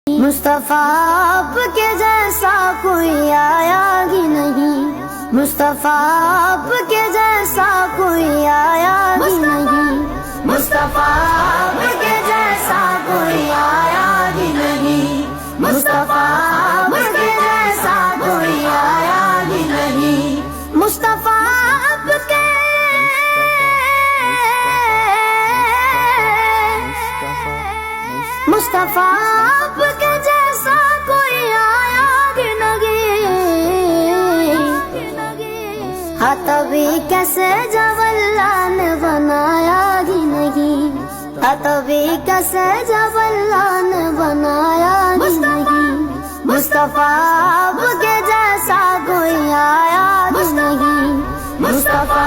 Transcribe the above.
मुस्तफा आपके जैसा कोई आया ही नहीं, मुस्तफा आपके जैसा कोई आया ही नहीं, मुस्तफा आपके जैसा कोई आया ही नहीं, मुस्तफा आपके जैसा कोई आया ही नहीं, मुस्तफा आपके मुस्तफा आपके जैसा कोई आया ही नहीं। हाँ तभी कैसे जब अल्लाह ने बनाया ही नहीं, हाँ तभी कैसे जब अल्लाह ने बनाया ही नहीं, मुस्तफा आपके जैसा कोई आया ही नहीं, मुस्तफा